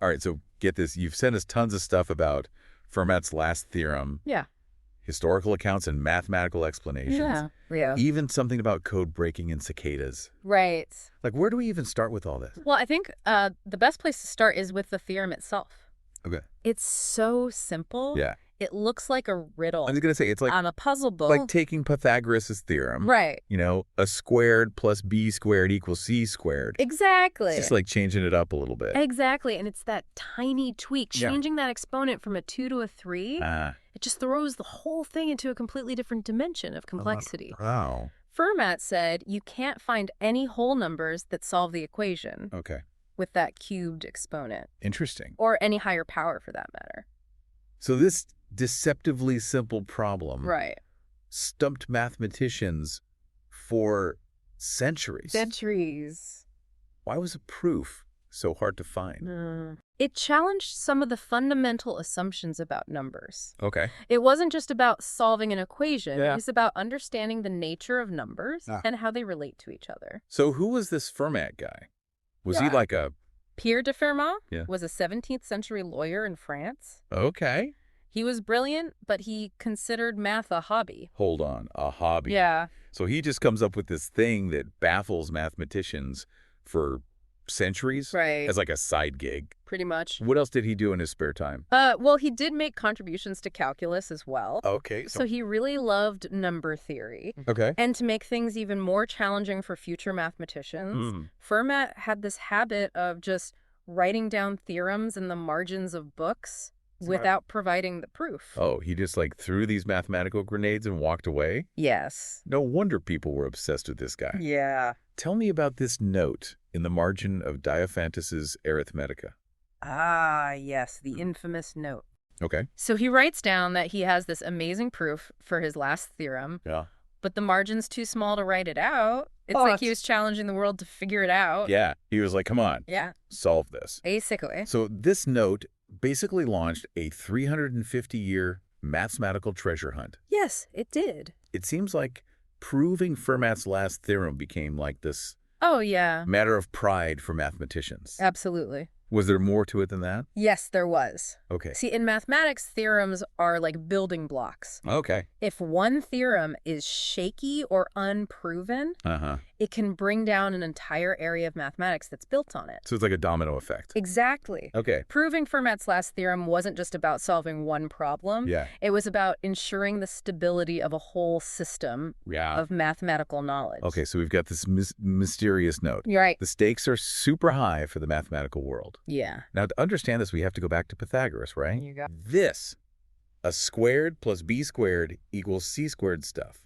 All right, so get this. You've sent us tons of stuff about Fermat's last theorem, Yeah. historical accounts and mathematical explanations. Yeah. Even something about code breaking in cicadas. Right. Like, where do we even start with all this? Well, I think the best place to start is with the theorem itself. Okay. It's so simple. Yeah. It looks like a riddle. I was going to say, it's like on a puzzle book. like taking Pythagoras' theorem. Right. You know, a squared plus b squared equals c squared. Exactly. It's just like changing it up a little bit. Exactly. And it's that tiny tweak, changing that exponent from a 2 to a 3. It just throws the whole thing into a completely different dimension of complexity. Wow. Fermat said you can't find any whole numbers that solve the equation Okay. with that cubed exponent. Interesting. Or any higher power for that matter. So this deceptively simple problem stumped mathematicians for centuries. Centuries. Why was a proof so hard to find? It challenged some of the fundamental assumptions about numbers. Okay. It wasn't just about solving an equation. It was about understanding the nature of numbers and how they relate to each other. So who was this Fermat guy? Was he like a... Pierre de Fermat was a 17th century lawyer in France. Okay. He was brilliant, but he considered math a hobby. Hold on, a hobby. Yeah. So he just comes up with this thing that baffles mathematicians for centuries as like a side gig. Pretty much. What else did he do in his spare time? Well, he did make contributions to calculus as well. Okay. So he really loved number theory. Okay. And to make things even more challenging for future mathematicians, Fermat had this habit of just writing down theorems in the margins of books without providing the proof. Oh, he just like threw these mathematical grenades and walked away? Yes. No wonder people were obsessed with this guy. Yeah. Tell me about this note in the margin of Diophantus's Arithmetica. Ah, yes, the infamous note. Okay. So he writes down that he has this amazing proof for his last theorem. Yeah. But the margin's too small to write it out. It's like he was challenging the world to figure it out. Yeah. He was like, come on. Yeah. Solve this. Basically. So this note basically launched a 350-year mathematical treasure hunt. Yes, it did. It seems like proving Fermat's last theorem became like this matter of pride for mathematicians. Absolutely. Was there more to it than that? Yes, there was. Okay. See, in mathematics, theorems are like building blocks. Okay. If one theorem is shaky or unproven, it can bring down an entire area of mathematics that's built on it. So it's like a domino effect. Exactly. Okay. Proving Fermat's last theorem wasn't just about solving one problem. Yeah. It was about ensuring the stability of a whole system of mathematical knowledge. Okay, so we've got this mysterious note. You're right. The stakes are super high for the mathematical world. Yeah. Now, to understand this, we have to go back to Pythagoras, right? You got this. A squared plus b squared equals c squared stuff.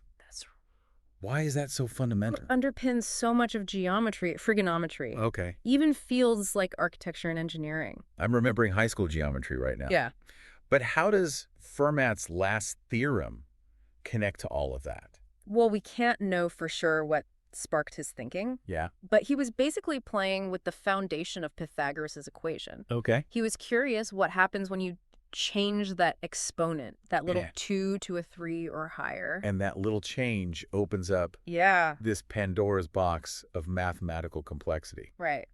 Why is that so fundamental? It underpins so much of trigonometry. Okay. Even fields like architecture and engineering. I'm remembering high school geometry right now. Yeah. But how does Fermat's last theorem connect to all of that? Well, we can't know for sure what sparked his thinking. Yeah. But he was basically playing with the foundation of Pythagoras' equation. Okay. He was curious what happens when you change that exponent, that little 2 to a 3 or higher. And that little change opens up this Pandora's box of mathematical complexity. Right.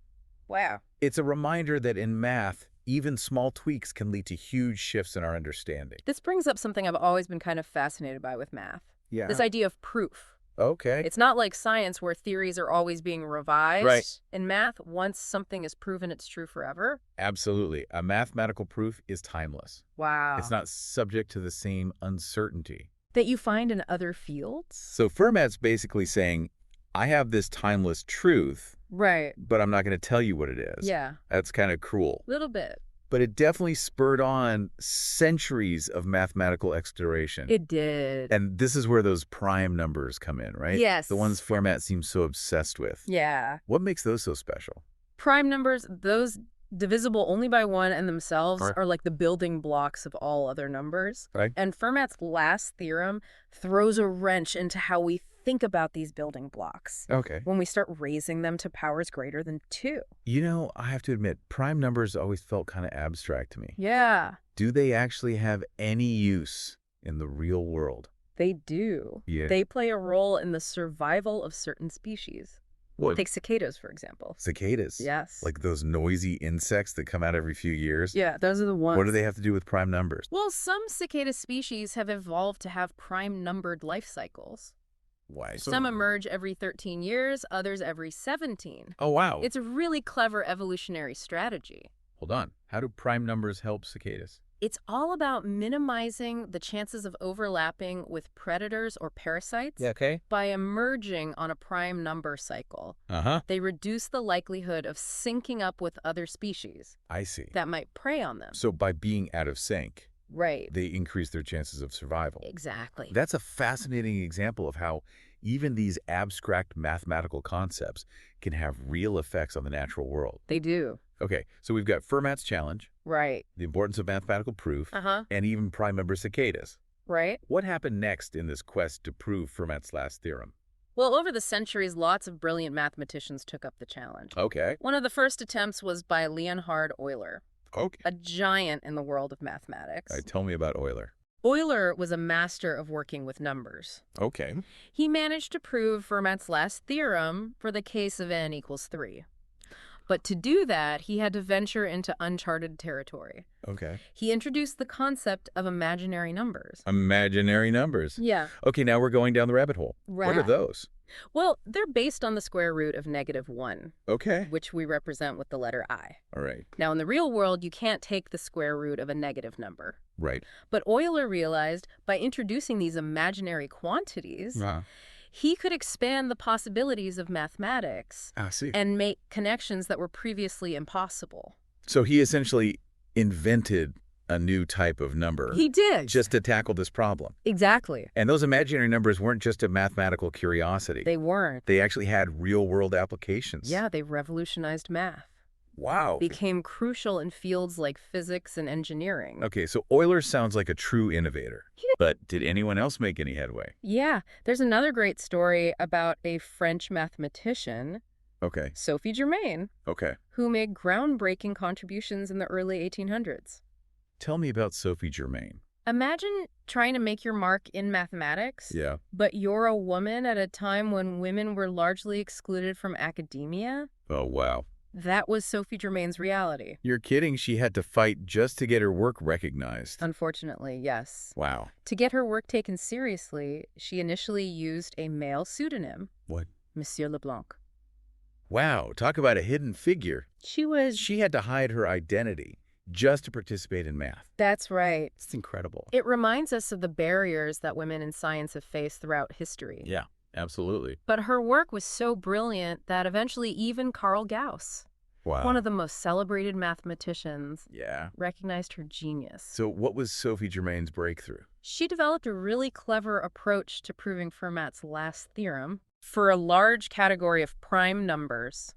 Wow. It's a reminder that in math, even small tweaks can lead to huge shifts in our understanding. This brings up something I've always been kind of fascinated by with math. Yeah. This idea of proof. Okay. It's not like science where theories are always being revised. Right. In math, once something is proven, it's true forever. Absolutely. A mathematical proof is timeless. Wow. It's not subject to the same uncertainty that you find in other fields. So Fermat's basically saying, I have this timeless truth, right, but I'm not going to tell you what it is. Yeah. That's kind of cruel. Little bit. But it definitely spurred on centuries of mathematical exploration. It did. And this is where those prime numbers come in, right? Yes. The ones Fermat seems so obsessed with. Yeah. What makes those so special? Prime numbers, those divisible only by 1 and themselves are like the building blocks of all other numbers. Right. And Fermat's last theorem throws a wrench into how we think about these building blocks. Okay. When we start raising them to powers greater than 2. You know, I have to admit, prime numbers always felt kind of abstract to me. Yeah. Do they actually have any use in the real world? They do. Yeah. They play a role in the survival of certain species. What? Take cicadas, for example. Cicadas? Yes. Like those noisy insects that come out every few years? Yeah, those are the ones. What do they have to do with prime numbers? Well, some cicada species have evolved to have prime-numbered life cycles. Why? Some emerge every 13 years, others every 17. Oh, wow. It's a really clever evolutionary strategy. Hold on. How do prime numbers help cicadas? It's all about minimizing the chances of overlapping with predators or parasites Okay. by emerging on a prime number cycle. Uh-huh. They reduce the likelihood of syncing up with other species I see. that might prey on them. So by being out of sync, Right. they increase their chances of survival. Exactly. That's a fascinating example of how even these abstract mathematical concepts can have real effects on the natural world. They do. Okay, so we've got Fermat's challenge, Right. the importance of mathematical proof, Uh-huh. and even prime number cicadas. Right. What happened next in this quest to prove Fermat's last theorem? Well, over the centuries, lots of brilliant mathematicians took up the challenge. Okay. One of the first attempts was by Leonhard Euler, Okay. a giant in the world of mathematics. All right, tell me about Euler. Euler was a master of working with numbers. Okay. He managed to prove Fermat's last theorem for the case of n equals 3. But to do that, he had to venture into uncharted territory. Okay. He introduced the concept of imaginary numbers. Imaginary numbers. Yeah. Okay, now we're going down the rabbit hole. Right. What are those? Well, they're based on the square root of -1, Okay. which we represent with the letter I. All right. Now, in the real world, you can't take the square root of a negative number. Right. But Euler realized by introducing these imaginary quantities, he could expand the possibilities of mathematics I see. and make connections that were previously impossible. So he essentially invented a new type of number He did. just to tackle this problem. Exactly. And those imaginary numbers weren't just a mathematical curiosity. They weren't. They actually had real-world applications. Yeah, they revolutionized math. Wow. Became crucial in fields like physics and engineering. Okay, so Euler sounds like a true innovator. But did anyone else make any headway? Yeah, there's another great story about a French mathematician, Okay. Sophie Germain, Okay. who made groundbreaking contributions in the early 1800s. Tell me about Sophie Germain. Imagine trying to make your mark in mathematics, Yeah. but you're a woman at a time when women were largely excluded from academia. Oh, wow. That was Sophie Germain's reality. You're kidding. She had to fight just to get her work recognized. Unfortunately, yes. Wow. To get her work taken seriously, she initially used a male pseudonym, What? Monsieur Leblanc. Wow. Talk about a hidden figure. She had to hide her identity just to participate in math. That's right. It's incredible. It reminds us of the barriers that women in science have faced throughout history. Yeah, absolutely. But her work was so brilliant that eventually even Carl Gauss, Wow. one of the most celebrated mathematicians, Yeah. recognized her genius. So what was Sophie Germain's breakthrough? She developed a really clever approach to proving Fermat's last theorem for a large category of prime numbers,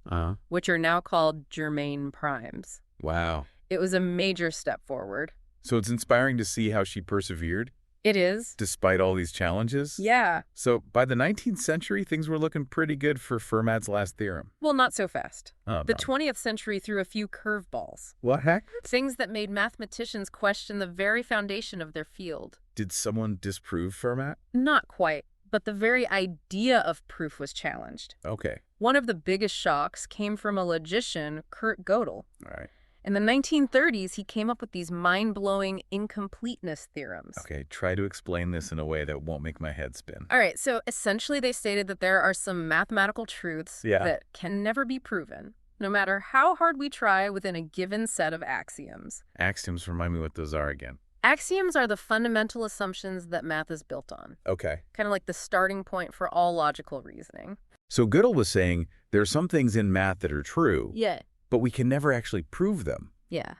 which are now called Germain primes. Wow. It was a major step forward. So it's inspiring to see how she persevered It is. despite all these challenges. Yeah. So by the 19th century, things were looking pretty good for Fermat's last theorem. Well, not so fast. Oh, The no. 20th century threw a few curveballs. What heck? Things that made mathematicians question the very foundation of their field. Did someone disprove Fermat? Not quite, but the very idea of proof was challenged. Okay. One of the biggest shocks came from a logician, Kurt Gödel. All right. In the 1930s, he came up with these mind-blowing incompleteness theorems. Okay, try to explain this in a way that won't make my head spin. All right, so essentially they stated that there are some mathematical truths Yeah. that can never be proven, no matter how hard we try within a given set of axioms. Axioms, remind me what those are again. Axioms are the fundamental assumptions that math is built on, Okay. kind of like the starting point for all logical reasoning. So Gödel was saying there are some things in math that are true, Yeah. but we can never actually prove them. Yeah.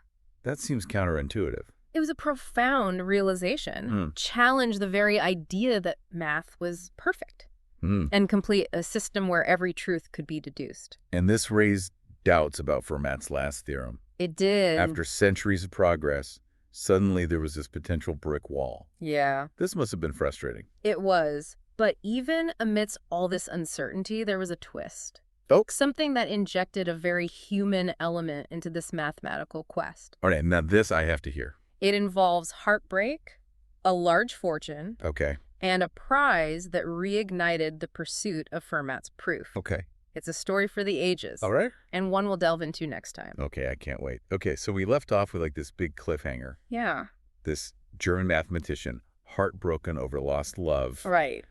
That seems counterintuitive. It was a profound realization, challenged the very idea that math was perfect and complete, a system where every truth could be deduced. And this raised doubts about Fermat's last theorem. It did. After centuries of progress, suddenly there was this potential brick wall. Yeah, This must have been frustrating. it was. But even amidst all this uncertainty, there was a twist. Oh. Something that injected a very human element into this mathematical quest. All right, now this I have to hear. It involves heartbreak, a large fortune, Okay. and a prize that reignited the pursuit of Fermat's proof. Okay. It's a story for the ages. All right. And one we'll delve into next time. Okay, I can't wait. Okay, so we left off with like this big cliffhanger. Yeah. This German mathematician, heartbroken over lost love, Right.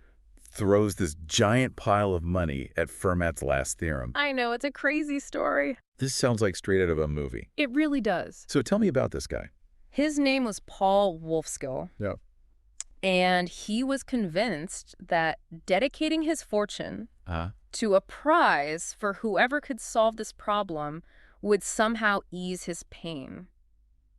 throws this giant pile of money at Fermat's last theorem. I know, it's a crazy story. This sounds like straight out of a movie. It really does. So tell me about this guy. His name was Paul Wolfskill. Yeah. And he was convinced that dedicating his fortune Uh-huh. to a prize for whoever could solve this problem would somehow ease his pain.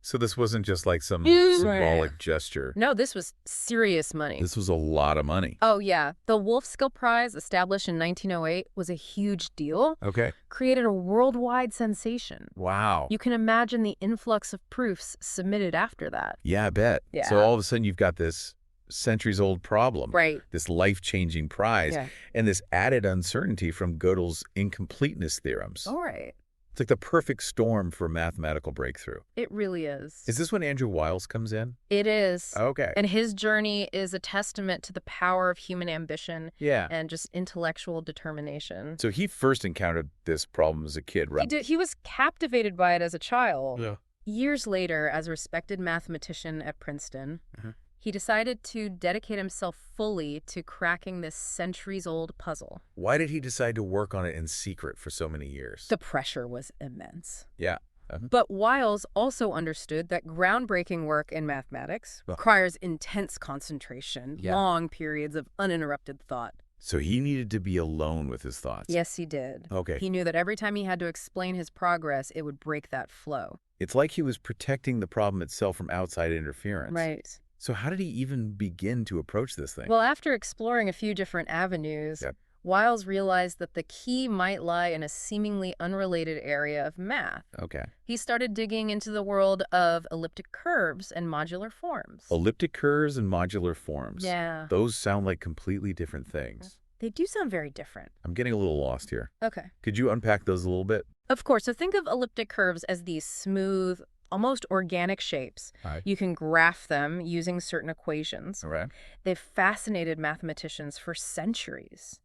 So this wasn't just like some Yeah. symbolic gesture. No, this was serious money. This was a lot of money. Oh, yeah. The Wolfskill Prize, established in 1908, was a huge deal. Okay. Created a worldwide sensation. Wow. You can imagine the influx of proofs submitted after that. Yeah, I bet. Yeah. So all of a sudden you've got this centuries-old problem. Right. This life-changing prize. Yeah. And this added uncertainty from Gödel's incompleteness theorems. All right. It's like the perfect storm for mathematical breakthrough. It really is. Is this when Andrew Wiles comes in? It is. Okay. And his journey is a testament to the power of human ambition Yeah. and just intellectual determination. So he first encountered this problem as a kid, right? He was captivated by it as a child. Yeah. Years later, as a respected mathematician at Princeton, he decided to dedicate himself fully to cracking this centuries-old puzzle. Why did he decide to work on it in secret for so many years? The pressure was immense. Yeah. But Wiles also understood that groundbreaking work in mathematics requires intense concentration, long periods of uninterrupted thought. So he needed to be alone with his thoughts. Yes, he did. Okay. He knew that every time he had to explain his progress, it would break that flow. It's like he was protecting the problem itself from outside interference. Right. So how did he even begin to approach this thing? Well, after exploring a few different avenues, Wiles realized that the key might lie in a seemingly unrelated area of math. Okay. He started digging into the world of elliptic curves and modular forms. Elliptic curves and modular forms. Yeah. Those sound like completely different things. They do sound very different. I'm getting a little lost here. Okay. Could you unpack those a little bit? Of course. So think of elliptic curves as these smooth, almost organic shapes. You can graph them using certain equations. All right. They've fascinated mathematicians for centuries.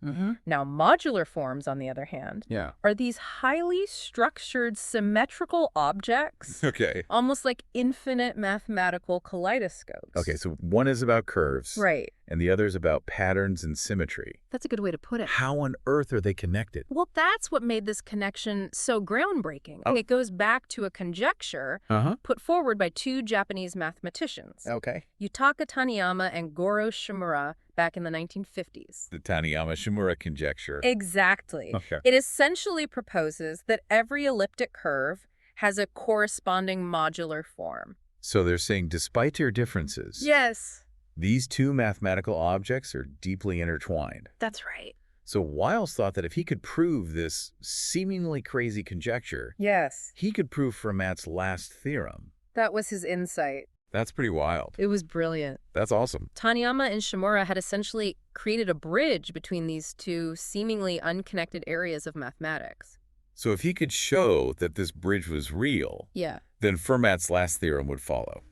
Now, modular forms, on the other hand, are these highly structured symmetrical objects, almost like infinite mathematical kaleidoscopes. Okay, so one is about curves. Right. And the other is about patterns and symmetry. That's a good way to put it. How on earth are they connected? Well, that's what made this connection so groundbreaking. It goes back to a conjecture put forward by two Japanese mathematicians, Yutaka Taniyama and Goro Shimura, back in the 1950s. The Taniyama-Shimura conjecture. Exactly. It essentially proposes that every elliptic curve has a corresponding modular form. So they're saying despite their differences, Yes. these two mathematical objects are deeply intertwined. That's right. So Wiles thought that if he could prove this seemingly crazy conjecture, Yes. he could prove Fermat's last theorem. That was his insight. That's pretty wild. It was brilliant. That's awesome. Taniyama and Shimura had essentially created a bridge between these two seemingly unconnected areas of mathematics. So if he could show that this bridge was real, then Fermat's last theorem would follow.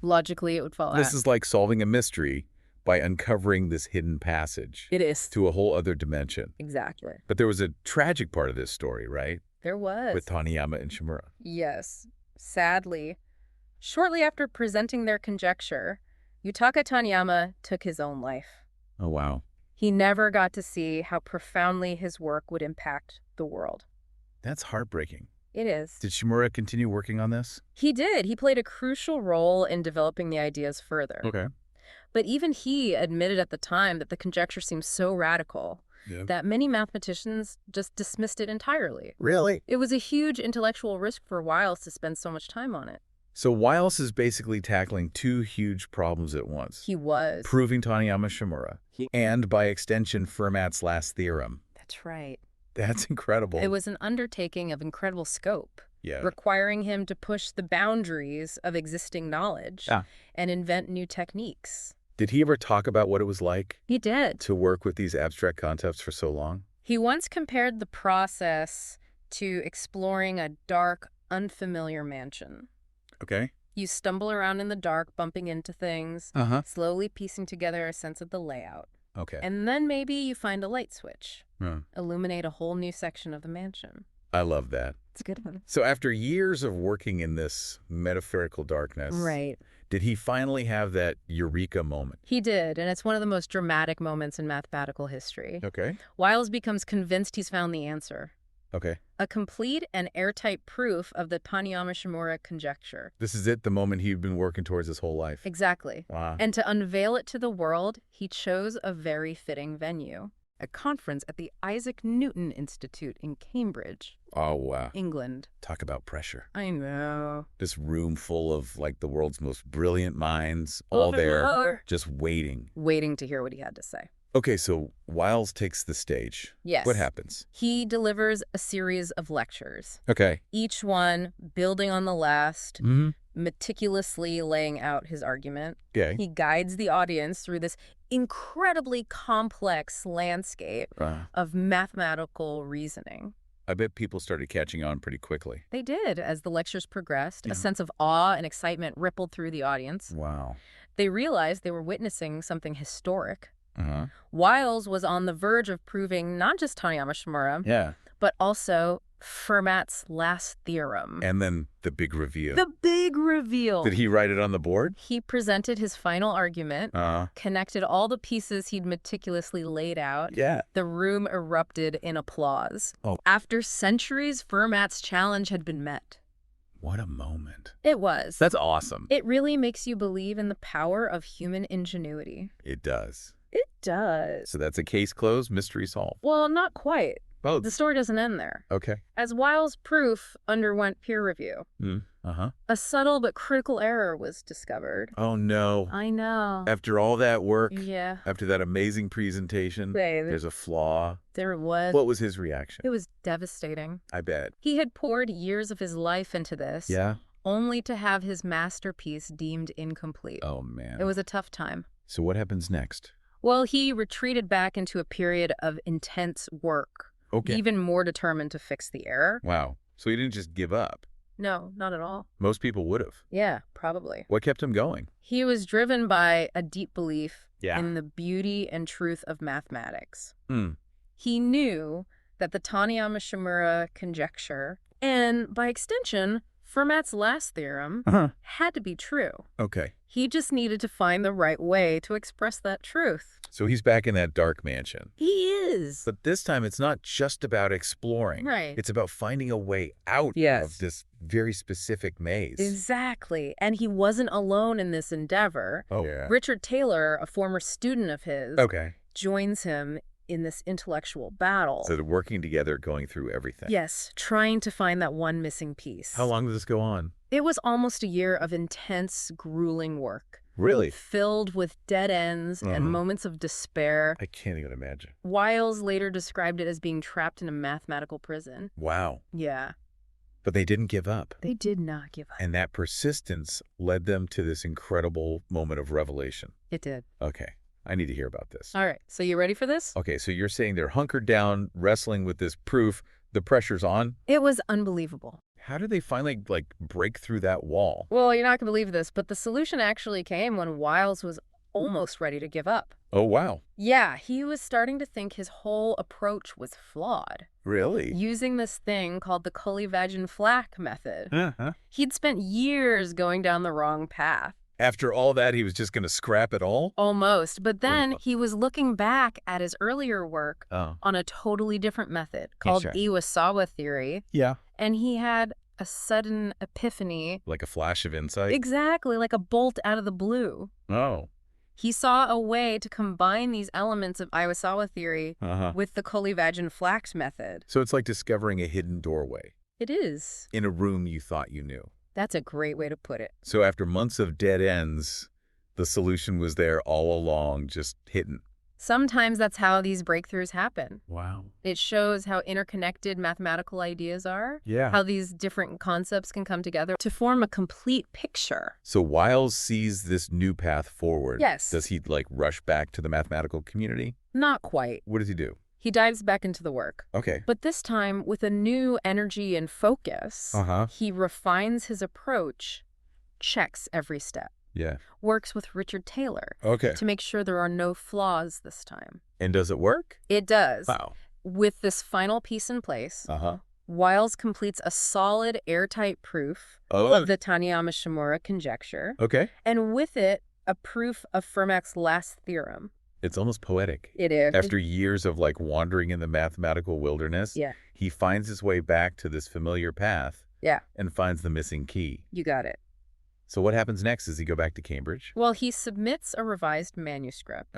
Logically, it would follow. This is like solving a mystery by uncovering this hidden passage. It is. To a whole other dimension. Exactly. But there was a tragic part of this story, right? There was. With Taniyama and Shimura. Yes. Sadly, shortly after presenting their conjecture, Yutaka Taniyama took his own life. Oh, wow. He never got to see how profoundly his work would impact the world. That's heartbreaking. It is. Did Shimura continue working on this? He did. He played a crucial role in developing the ideas further. Okay. But even he admitted at the time that the conjecture seemed so radical that many mathematicians just dismissed it entirely. Really? It was a huge intellectual risk for Wiles to spend so much time on it. So Wiles is basically tackling two huge problems at once. He was. Proving Taniyama-Shimura, and by extension, Fermat's last theorem. That's right. That's incredible. It was an undertaking of incredible scope, Yeah. requiring him to push the boundaries of existing knowledge and invent new techniques. Did he ever talk about what it was like He did. to work with these abstract concepts for so long? He once compared the process to exploring a dark, unfamiliar mansion. Okay. You stumble around in the dark, bumping into things, slowly piecing together a sense of the layout. Okay. And then maybe you find a light switch. Illuminate a whole new section of the mansion. I love that. It's a good one. So after years of working in this metaphorical darkness, right, did he finally have that eureka moment? He did, and it's one of the most dramatic moments in mathematical history. Okay. Wiles becomes convinced he's found the answer. Okay. A complete and airtight proof of the Taniyama-Shimura conjecture. This is it, the moment he'd been working towards his whole life. Exactly. Wow. And to unveil it to the world, he chose a very fitting venue. A conference at the Isaac Newton Institute in Cambridge. Oh, wow. England. Talk about pressure. I know. This room full of, like, the world's most brilliant minds, all there, just waiting. Waiting to hear what he had to say. Okay, so Wiles takes the stage. Yes. What happens? He delivers a series of lectures. Okay. Each one building on the last, meticulously laying out his argument. Okay. He guides the audience through this incredibly complex landscape of mathematical reasoning. I bet people started catching on pretty quickly. They did. As the lectures progressed, a sense of awe and excitement rippled through the audience. Wow. They realized they were witnessing something historic. Wiles was on the verge of proving not just Taniyama-Shimura, but also Fermat's last theorem. And then the big reveal. The big reveal. Did he write it on the board? He presented his final argument, connected all the pieces he'd meticulously laid out. Yeah. The room erupted in applause. Oh. After centuries, Fermat's challenge had been met. What a moment. It was. That's awesome. It really makes you believe in the power of human ingenuity. It does. It does. So that's a case closed, mystery solved. Well, not quite. Oh. The story doesn't end there. Okay. As Wiles' proof underwent peer review, a subtle but critical error was discovered. Oh, no. I know. After all that work, Yeah. after that amazing presentation, there's a flaw. There it was. What was his reaction? It was devastating. I bet. He had poured years of his life into this. Yeah? Only to have his masterpiece deemed incomplete. Oh, man. It was a tough time. So what happens next? Well, he retreated back into a period of intense work. Okay. Even more determined to fix the error. Wow. So he didn't just give up. No, not at all. Most people would have. Yeah, probably. What kept him going? He was driven by a deep belief in the beauty and truth of mathematics. He knew that the Taniyama-Shimura conjecture, and by extension, Fermat's last theorem, had to be true. Okay. He just needed to find the right way to express that truth. So he's back in that dark mansion. He is. But this time it's not just about exploring. Right. It's about finding a way out of this very specific maze. Exactly. And he wasn't alone in this endeavor. Oh, yeah. Richard Taylor, a former student of his, joins him in this intellectual battle. So they're working together, going through everything. Yes, trying to find that one missing piece. How long does this go on? It was almost a year of intense, grueling work. Really? Filled with dead ends and moments of despair. I can't even imagine. Wiles later described it as being trapped in a mathematical prison. Wow. Yeah. But they didn't give up. They did not give up. And that persistence led them to this incredible moment of revelation. It did. Okay. I need to hear about this. All right. So you ready for this? Okay. So you're saying they're hunkered down, wrestling with this proof. The pressure's on. It was unbelievable. How did they finally, break through that wall? Well, you're not going to believe this, but the solution actually came when Wiles was almost ready to give up. Oh, wow. Yeah, he was starting to think his whole approach was flawed. Really? Using this thing called the Cully-Vagen-Flack method. He'd spent years going down the wrong path. After all that, he was just going to scrap it all? Almost. But then he was looking back at his earlier work on a totally different method called Iwasawa theory. Yeah. And he had a sudden epiphany. Like a flash of insight? Exactly, like a bolt out of the blue. Oh. He saw a way to combine these elements of Iwasawa theory with the Cully-Vagen-Flack method. So it's like discovering a hidden doorway. It is. In a room you thought you knew. That's a great way to put it. So after months of dead ends, the solution was there all along, just hidden. Sometimes that's how these breakthroughs happen. Wow. It shows how interconnected mathematical ideas are. Yeah. How these different concepts can come together to form a complete picture. So Wiles sees this new path forward. Yes. Does he, rush back to the mathematical community? Not quite. What does he do? He dives back into the work. Okay. But this time, with a new energy and focus, he refines his approach, checks every step. Yeah. works with Richard Taylor to make sure there are no flaws this time. And does it work? It does. Wow. With this final piece in place, Wiles completes a solid, airtight proof of the Taniyama-Shimura conjecture. And with it, a proof of Fermat's last theorem. It's almost poetic. It is. After years of wandering in the mathematical wilderness, he finds his way back to this familiar path and finds the missing key. You got it. So what happens next? Does he go back to Cambridge? Well, he submits a revised manuscript.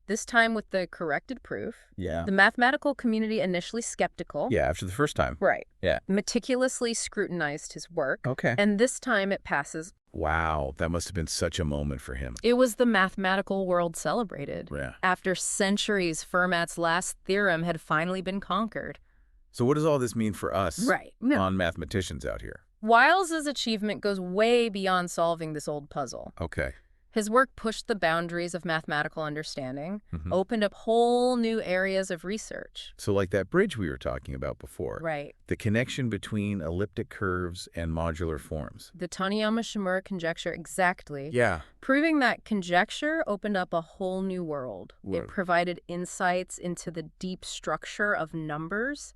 This time with the corrected proof. The mathematical community initially skeptical. After the first time. Right. Meticulously scrutinized his work. And this time it passes. Wow, that must have been such a moment for him. It was the mathematical world celebrated. After centuries, Fermat's last theorem had finally been conquered. So what does all this mean for us non-mathematicians out here? Wiles's achievement goes way beyond solving this old puzzle. His work pushed the boundaries of mathematical understanding, opened up whole new areas of research. So like that bridge we were talking about before. Right. The connection between elliptic curves and modular forms. The Taniyama-Shimura conjecture, exactly. Yeah. Proving that conjecture opened up a whole new world. It provided insights into the deep structure of numbers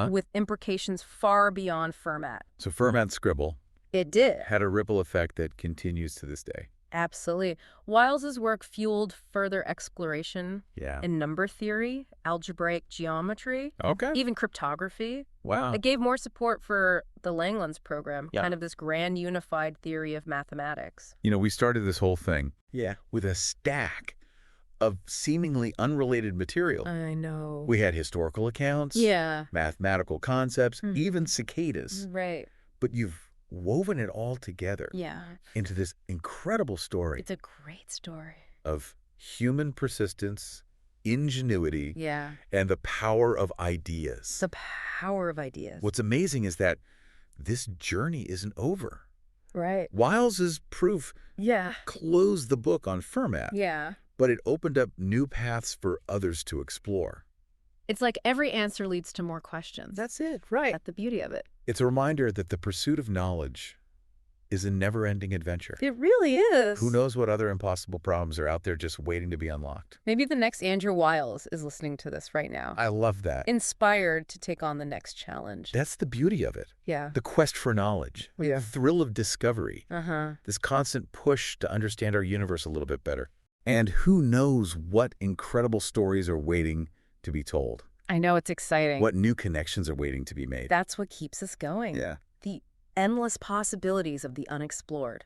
with implications far beyond Fermat. So Fermat's scribble It did. had a ripple effect that continues to this day. Absolutely. Wiles's work fueled further exploration in number theory, algebraic geometry, even cryptography. Wow. It gave more support for the Langlands program, kind of this grand unified theory of mathematics. You know, we started this whole thing with a stack of seemingly unrelated material. I know. We had historical accounts, mathematical concepts, even cicadas. Right. But you've woven it all together into this incredible story. It's a great story. Of human persistence, ingenuity, and the power of ideas. The power of ideas. What's amazing is that this journey isn't over. Right. Wiles's proof closed the book on Fermat. But it opened up new paths for others to explore. It's like every answer leads to more questions. That's it, right. That's the beauty of it. It's a reminder that the pursuit of knowledge is a never-ending adventure. It really is. Who knows what other impossible problems are out there just waiting to be unlocked? Maybe the next Andrew Wiles is listening to this right now. I love that. Inspired to take on the next challenge. That's the beauty of it. Yeah. The quest for knowledge. The thrill of discovery. This constant push to understand our universe a little bit better. And who knows what incredible stories are waiting to be told. I know, it's exciting. What new connections are waiting to be made. That's what keeps us going. Yeah. The endless possibilities of the unexplored.